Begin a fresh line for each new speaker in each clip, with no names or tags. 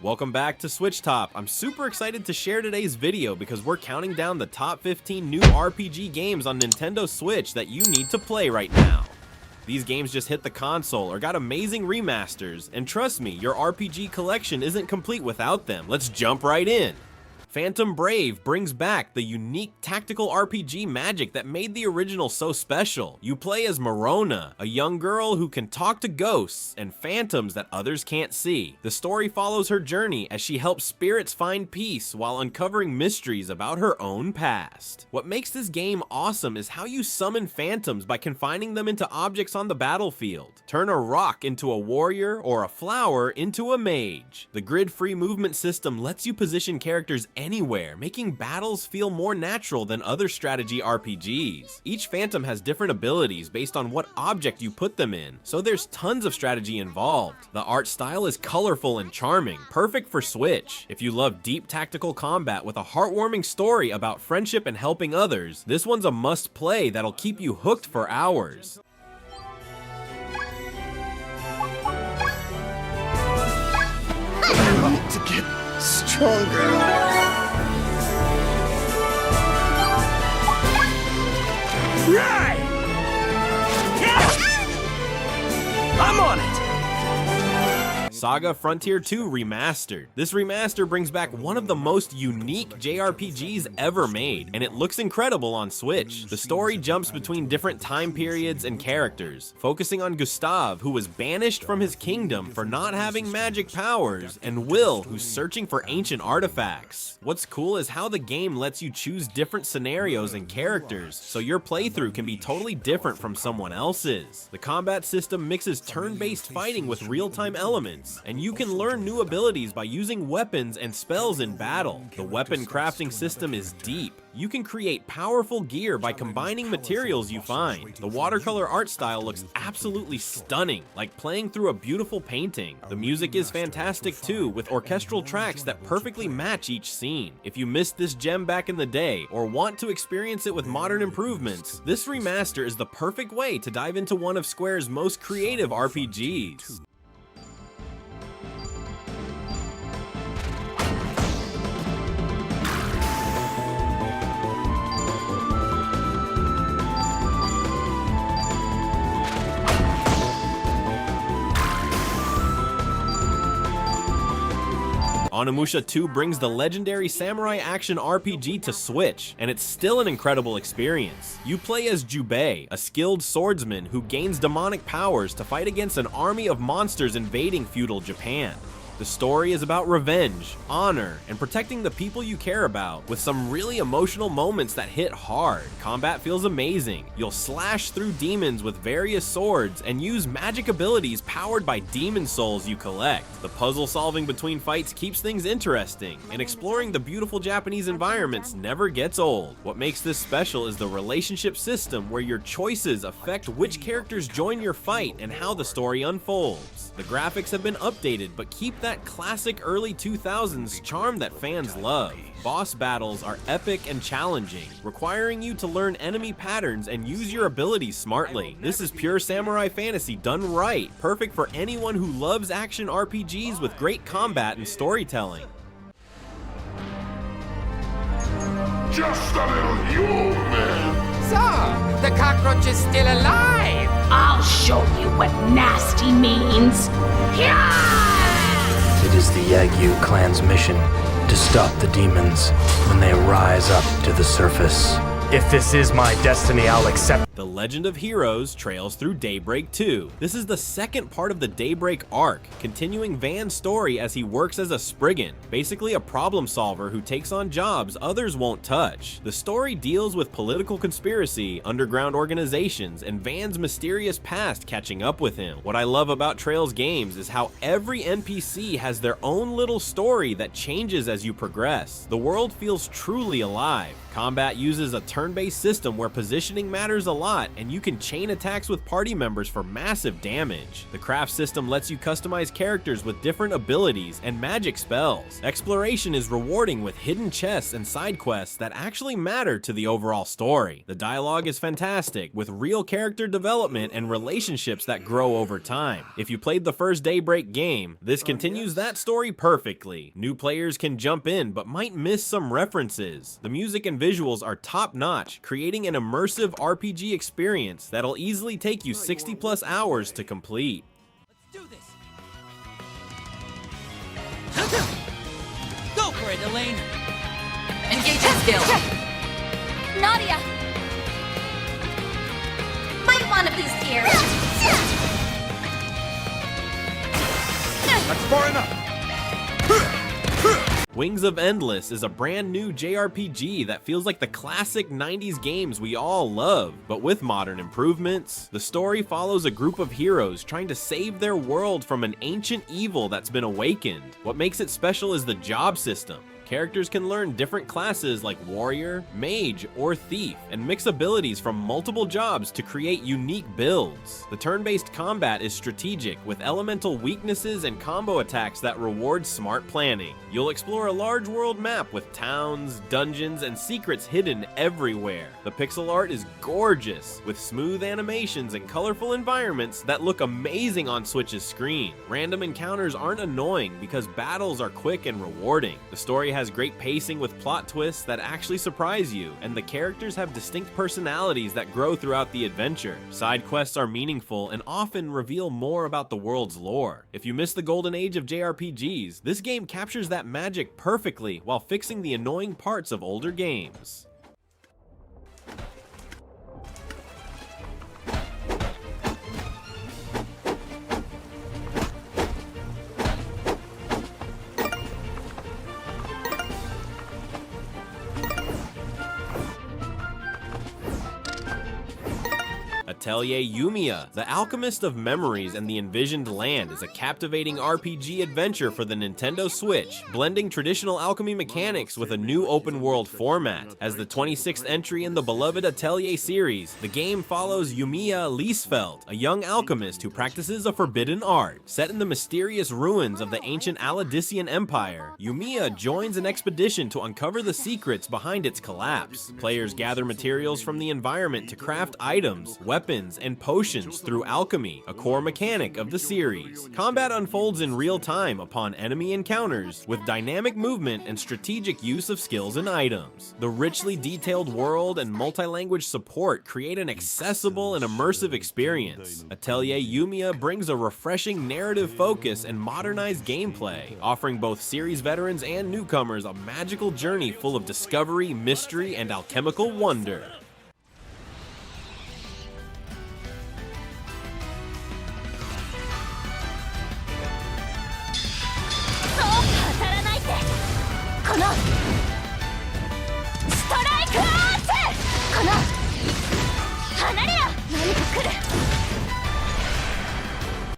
Welcome back to SwitchTop. I'm super excited to share today's video because we're counting down the top 15 new RPG games on Nintendo Switch that you need to play right now. These games just hit the console or got amazing remasters, and trust me, your RPG collection isn't complete without them. Let's jump right in. Phantom Brave brings back the unique tactical RPG magic that made the original so special. You play as Marona, a young girl who can talk to ghosts and phantoms that others can't see. The story follows her journey as she helps spirits find peace while uncovering mysteries about her own past. What makes this game awesome is how you summon phantoms by confining them into objects on the battlefield. Turn a rock into a warrior or a flower into a mage. The grid-free movement system lets you position characters anywhere, making battles feel more natural than other strategy RPGs. Each phantom has different abilities based on what object you put them in, so there's tons of strategy involved. The art style is colorful and charming, perfect for Switch. If you love deep tactical combat with a heartwarming story about friendship and helping others, this one's a must-play that'll keep you hooked for hours.
I need to get stronger. Right! Yeah! I'm on it!
SaGa Frontier 2 Remastered. This remaster brings back one of the most unique JRPGs ever made, and it looks incredible on Switch. The story jumps between different time periods and characters, focusing on Gustav, who was banished from his kingdom for not having magic powers, and Will, who's searching for ancient artifacts. What's cool is how the game lets you choose different scenarios and characters, so your playthrough can be totally different from someone else's. The combat system mixes turn-based fighting with real-time elements, and you can learn new abilities by using weapons and spells in battle. The weapon crafting system is deep. You can create powerful gear by combining materials you find. The watercolor art style looks absolutely stunning, like playing through a beautiful painting. The music is fantastic too, with orchestral tracks that perfectly match each scene. If you missed this gem back in the day, or want to experience it with modern improvements, this remaster is the perfect way to dive into one of Square's most creative RPGs. Onimusha 2 brings the legendary samurai action RPG to Switch, and it's still an incredible experience. You play as Jubei, a skilled swordsman who gains demonic powers to fight against an army of monsters invading feudal Japan. The story is about revenge, honor, and protecting the people you care about, with some really emotional moments that hit hard. Combat feels amazing. You'll slash through demons with various swords and use magic abilities powered by demon souls you collect. The puzzle solving between fights keeps things interesting, and exploring the beautiful Japanese environments never gets old. What makes this special is the relationship system where your choices affect which characters join your fight and how the story unfolds. The graphics have been updated, but keep that classic early 2000s charm that fans love. Boss battles are epic and challenging, requiring you to learn enemy patterns and use your abilities smartly. This is pure samurai fantasy done right, perfect for anyone who loves action RPGs with great combat and storytelling.
Just a little human!
So, the cockroach is still alive!
I'll show you what nasty means.
It is the Yagyu clan's mission to stop the demons when they rise up to the surface.
If this is my destiny, I'll accept.
The Legend of Heroes trails through Daybreak 2. This is the second part of the Daybreak arc, continuing Van's story as he works as a Spriggan, basically a problem solver who takes on jobs others won't touch. The story deals with political conspiracy, underground organizations, and Van's mysterious past catching up with him. What I love about Trails games is how every NPC has their own little story that changes as you progress. The world feels truly alive. Combat uses a turn-based system where positioning matters a lot, plot, and you can chain attacks with party members for massive damage. The craft system lets you customize characters with different abilities and magic spells. Exploration is rewarding with hidden chests and side quests that actually matter to the overall story. The dialogue is fantastic, with real character development and relationships that grow over time. If you played the first Daybreak game, this continues that story perfectly. New players can jump in but might miss some references. The music and visuals are top-notch, creating an immersive RPG experience that'll easily take you 60+ hours to complete.
Let's do this. Go for it, Elaine.
Engage in skill.
Nadia! Might want to boost here.
That's far enough.
Wings of Endless is a brand new JRPG that feels like the classic 90s games we all love, but with modern improvements. The story follows a group of heroes trying to save their world from an ancient evil that's been awakened. What makes it special is the job system. Characters can learn different classes like warrior, mage, or thief, and mix abilities from multiple jobs to create unique builds. The turn-based combat is strategic, with elemental weaknesses and combo attacks that reward smart planning. You'll explore a large world map with towns, dungeons, and secrets hidden everywhere. The pixel art is gorgeous, with smooth animations and colorful environments that look amazing on Switch's screen. Random encounters aren't annoying because battles are quick and rewarding. The story has great pacing with plot twists that actually surprise you, and the characters have distinct personalities that grow throughout the adventure. Side quests are meaningful and often reveal more about the world's lore. If you miss the golden age of JRPGs, this game captures that magic perfectly while fixing the annoying parts of older games. Atelier Yumia, the Alchemist of Memories and the Envisioned Land, is a captivating RPG adventure for the Nintendo Switch, blending traditional alchemy mechanics with a new open-world format. As the 26th entry in the beloved Atelier series, the game follows Yumia Liesfeld, a young alchemist who practices a forbidden art. Set in the mysterious ruins of the ancient Aladician Empire, Yumia joins an expedition to uncover the secrets behind its collapse. Players gather materials from the environment to craft items, weapons, and potions through alchemy, a core mechanic of the series. Combat unfolds in real time upon enemy encounters, with dynamic movement and strategic use of skills and items. The richly detailed world and multi-language support create an accessible and immersive experience. Atelier Yumia brings a refreshing narrative focus and modernized gameplay, offering both series veterans and newcomers a magical journey full of discovery, mystery, and alchemical wonder.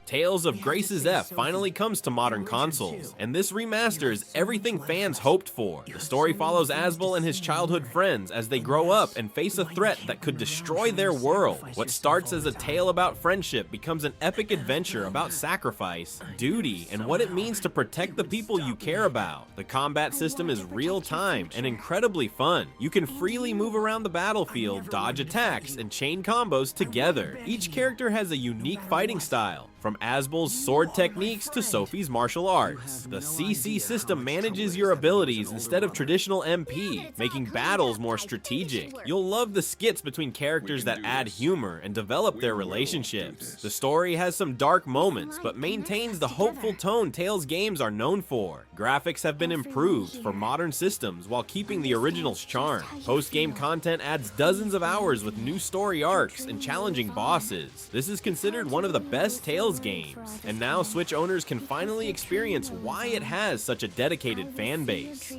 Tales of Grace's F finally comes to modern consoles, and this remaster is everything fans hoped for. The story follows Asbel and his childhood friends as they grow up and face a threat that could destroy their world. What starts as a tale about friendship becomes an epic adventure about sacrifice, duty, and what it means to protect the people you care about. The combat system is real-time and incredibly fun. You can freely move around the battlefield, dodge attacks, and chain combos together. Each character has a unique fighting style, from Asbel's sword techniques to Sophie's martial arts. The CC system manages your abilities instead of traditional MP, making battles more strategic. You'll love the skits between characters that add humor and develop their relationships. The story has some dark moments, but maintains the hopeful tone Tales games are known for. Graphics have been improved for modern systems while keeping the original's charm. Post-game content adds dozens of hours with new story arcs and challenging bosses. This is considered one of the best Tales games, and now Switch owners can finally experience why it has such a dedicated fan base.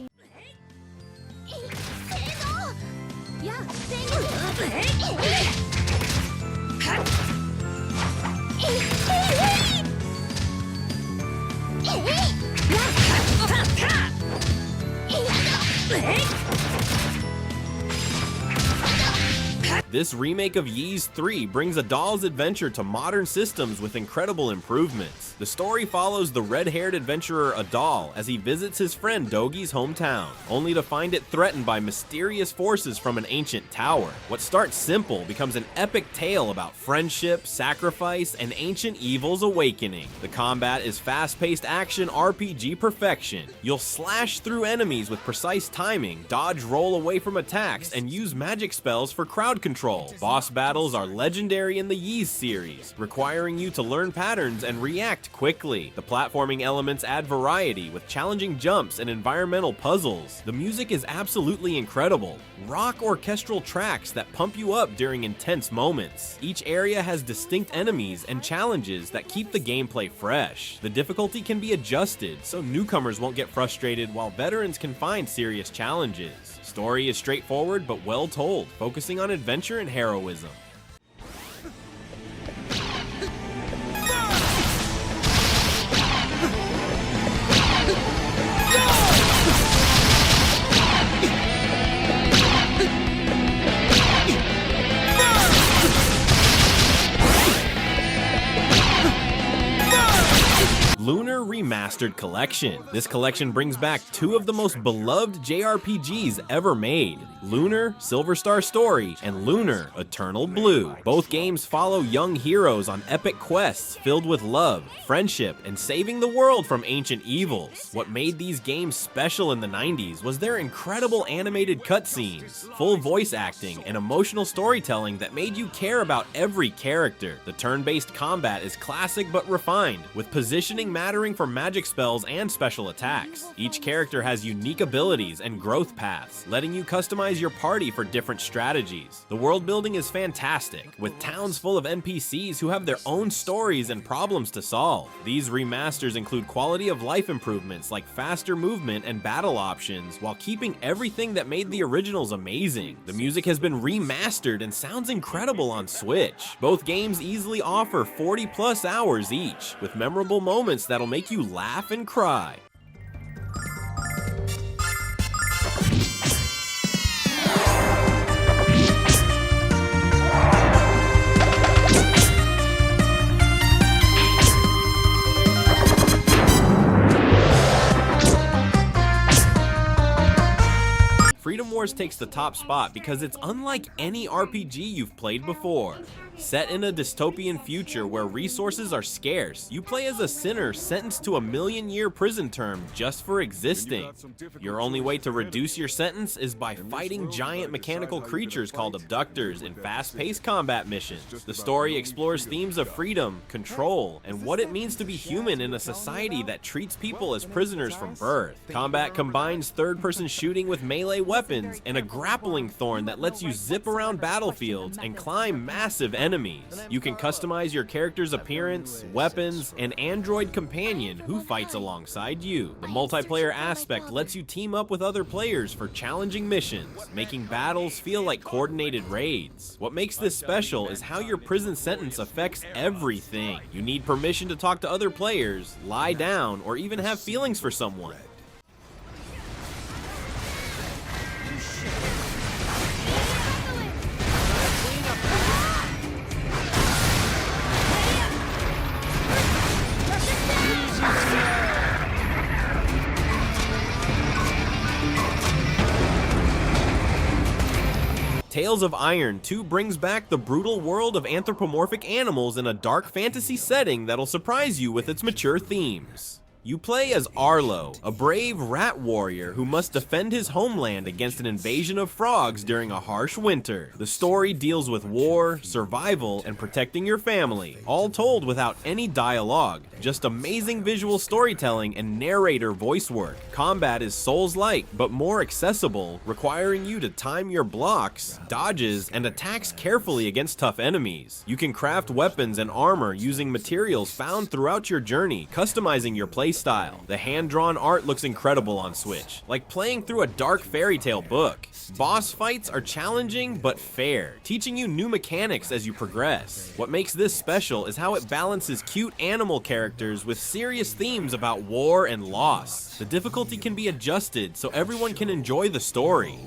This remake of Ys 3 brings a doll's adventure to modern systems with incredible improvements. The story follows the red-haired adventurer Adal as he visits his friend Dogi's hometown, only to find it threatened by mysterious forces from an ancient tower. What starts simple becomes an epic tale about friendship, sacrifice, and ancient evil's awakening. The combat is fast-paced action RPG perfection. You'll slash through enemies with precise timing, dodge roll away from attacks, and use magic spells for crowd control. Boss battles are legendary in the Ys series, requiring you to learn patterns and react quickly. The platforming elements add variety with challenging jumps and environmental puzzles. The music is absolutely incredible. Rock orchestral tracks that pump you up during intense moments. Each area has distinct enemies and challenges that keep the gameplay fresh. The difficulty can be adjusted so newcomers won't get frustrated while veterans can find serious challenges. Story is straightforward but well told, focusing on adventure and heroism. Lunar Remastered Collection. This collection brings back two of the most beloved JRPGs ever made, Lunar, Silver Star Story, and Lunar, Eternal Blue. Both games follow young heroes on epic quests filled with love, friendship, and saving the world from ancient evils. What made these games special in the 90s was their incredible animated cutscenes, full voice acting, and emotional storytelling that made you care about every character. The turn-based combat is classic but refined, with positioning mattering for magic spells and special attacks. Each character has unique abilities and growth paths, letting you customize your party for different strategies. The world building is fantastic, with towns full of NPCs who have their own stories and problems to solve. These remasters include quality of life improvements like faster movement and battle options, while keeping everything that made the originals amazing. The music has been remastered and sounds incredible on Switch. Both games easily offer 40+ hours each, with memorable moments that'll make you laugh and cry. Freedom Wars takes the top spot because it's unlike any RPG you've played before. Set in a dystopian future where resources are scarce, you play as a sinner sentenced to a 1,000,000-year prison term just for existing. Your only way to reduce your sentence is by fighting giant mechanical creatures called abductors in fast-paced combat missions. The story explores themes of freedom, control, and what it means to be human in a society that treats people as prisoners from birth. Combat combines third-person shooting with melee weapons and a grappling thorn that lets you zip around battlefields and climb massive enemies. You can customize your character's appearance, weapons, and android companion who fights alongside you. The multiplayer aspect lets you team up with other players for challenging missions, making battles feel like coordinated raids. What makes this special is how your prison sentence affects everything. You need permission to talk to other players, lie down, or even have feelings for someone. Tales of Iron 2 brings back the brutal world of anthropomorphic animals in a dark fantasy setting that'll surprise you with its mature themes. You play as Arlo, a brave rat warrior who must defend his homeland against an invasion of frogs during a harsh winter. The story deals with war, survival, and protecting your family, all told without any dialogue, just amazing visual storytelling and narrator voice work. Combat is Souls-like, but more accessible, requiring you to time your blocks, dodges, and attacks carefully against tough enemies. You can craft weapons and armor using materials found throughout your journey, customizing your playstyle. The hand-drawn art looks incredible on Switch, like playing through a dark fairy tale book. Boss fights are challenging but fair, teaching you new mechanics as you progress. What makes this special is how it balances cute animal characters with serious themes about war and loss. The difficulty can be adjusted so everyone can enjoy the story.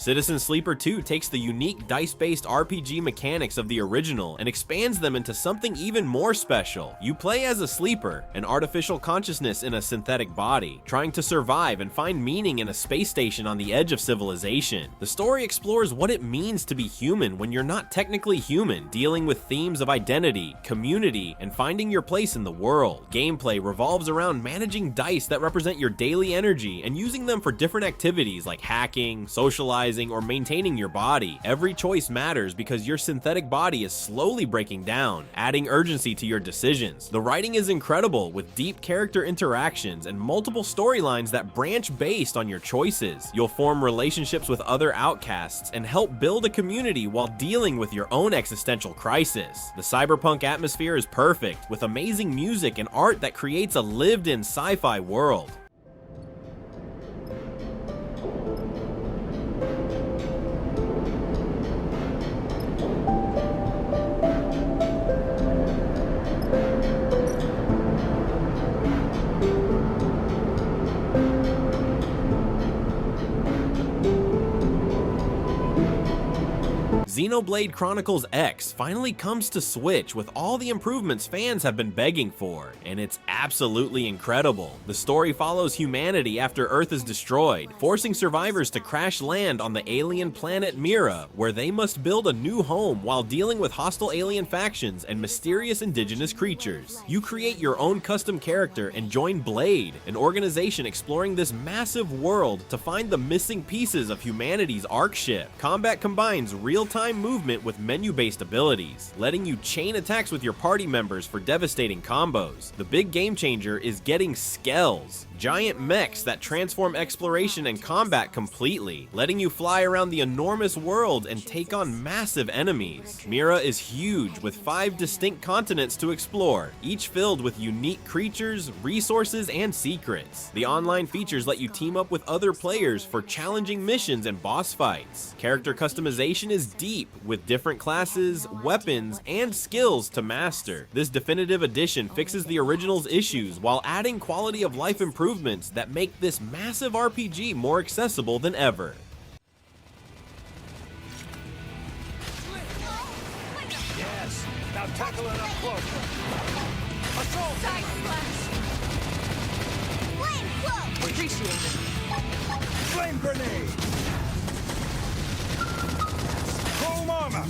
Citizen Sleeper 2 takes the unique dice-based RPG mechanics of the original and expands them into something even more special. You play as a sleeper, an artificial consciousness in a synthetic body, trying to survive and find meaning in a space station on the edge of civilization. The story explores what it means to be human when you're not technically human, dealing with themes of identity, community, and finding your place in the world. Gameplay revolves around managing dice that represent your daily energy and using them for different activities like hacking, socializing, or maintaining your body. Every choice matters because your synthetic body is slowly breaking down, adding urgency to your decisions. The writing is incredible, with deep character interactions and multiple storylines that branch based on your choices. You'll form relationships with other outcasts and help build a community while dealing with your own existential crisis. The cyberpunk atmosphere is perfect, with amazing music and art that creates a lived-in sci-fi world. Xenoblade Chronicles X finally comes to Switch with all the improvements fans have been begging for, and it's absolutely incredible. The story follows humanity after Earth is destroyed, forcing survivors to crash land on the alien planet Mira, where they must build a new home while dealing with hostile alien factions and mysterious indigenous creatures. You create your own custom character and join Blade, an organization exploring this massive world to find the missing pieces of humanity's Ark ship. Combat combines real-time movement with menu-based abilities, letting you chain attacks with your party members for devastating combos. The big game changer is getting Skells, giant mechs that transform exploration and combat completely, letting you fly around the enormous world and take on massive enemies. Mira is huge, with 5 distinct continents to explore, each filled with unique creatures, resources, and secrets. The online features let you team up with other players for challenging missions and boss fights. Character customization is deep, with different classes, weapons, and skills to master. This definitive edition fixes the original's issues while adding quality of life improvements that make this massive RPG more accessible than ever.
Yes. Now tackle it up close. Assault!
Side slash. Flame flow.
Appreciate it.
Flame grenade! Chrome armor!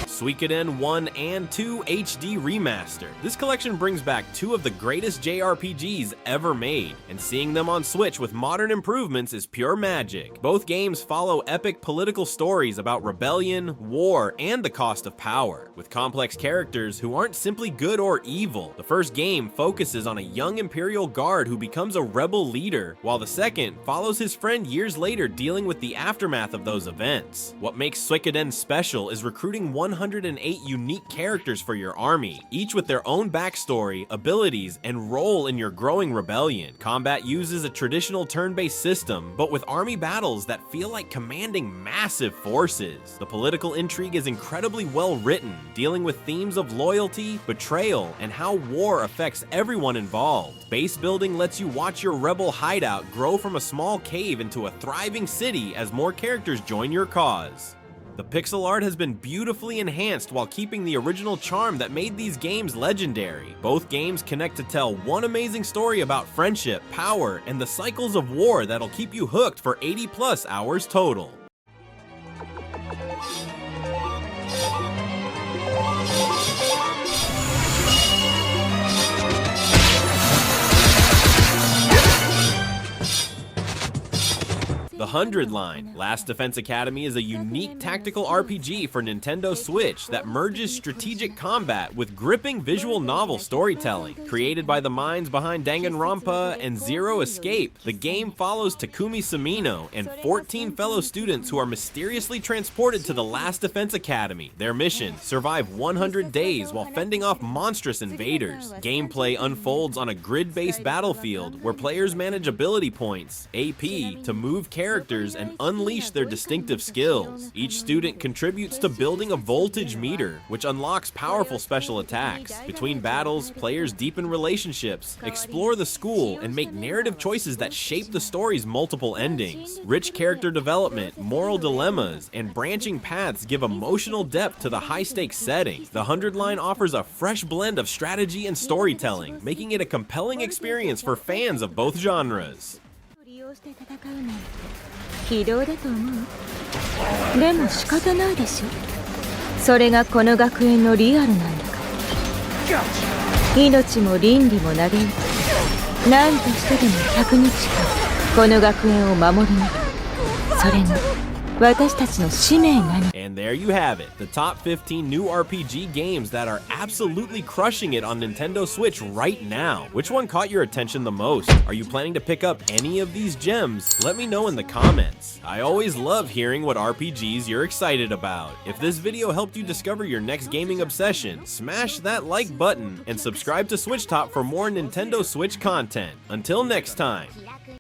Suikoden 1 and 2 HD Remaster. This collection brings back 2 of the greatest JRPGs ever made, and seeing them on Switch with modern improvements is pure magic. Both games follow epic political stories about rebellion, war, and the cost of power, with complex characters who aren't simply good or evil. The first game focuses on a young Imperial guard who becomes a rebel leader, while the second follows his friend years later dealing with the aftermath of those events. What makes Suikoden special is recruiting 108 unique characters for your army, each with their own backstory, abilities, and role in your growing rebellion. Combat uses a traditional turn-based system, but with army battles that feel like commanding massive forces. The political intrigue is incredibly well written, dealing with themes of loyalty, betrayal, and how war affects everyone involved. Base building lets you watch your rebel hideout grow from a small cave into a thriving city as more characters join your cause. The pixel art has been beautifully enhanced while keeping the original charm that made these games legendary. Both games connect to tell one amazing story about friendship, power, and the cycles of war that'll keep you hooked for 80+ hours total. The 100 Line. Last Defense Academy is a unique tactical RPG for Nintendo Switch that merges strategic combat with gripping visual novel storytelling. Created by the minds behind Danganronpa and Zero Escape, the game follows Takumi Sumino and 14 fellow students who are mysteriously transported to the Last Defense Academy. Their mission: survive 100 days while fending off monstrous invaders. Gameplay unfolds on a grid-based battlefield where players manage ability points, AP, to move characters characters and unleash their distinctive skills. Each student contributes to building a voltage meter, which unlocks powerful special attacks. Between battles, players deepen relationships, explore the school, and make narrative choices that shape the story's multiple endings. Rich character development, moral dilemmas, and branching paths give emotional depth to the high-stakes setting. The 100 line offers a fresh blend of strategy and storytelling, making it a compelling experience for fans of both genres.
非道だと思う。でも仕方ないでしょ。それがこの学園のリアルなんだから。命も倫理も投げ打って何としてでも100日間この学園を守り抜く。それが私たちの使命なの。
And there you have it, the top 15 new RPG games that are absolutely crushing it on Nintendo Switch right now. Which one caught your attention the most? Are you planning to pick up any of these gems? Let me know in the comments. I always love hearing what RPGs you're excited about. If this video helped you discover your next gaming obsession, smash that like button and subscribe to SwitchTop for more Nintendo Switch content. Until next time.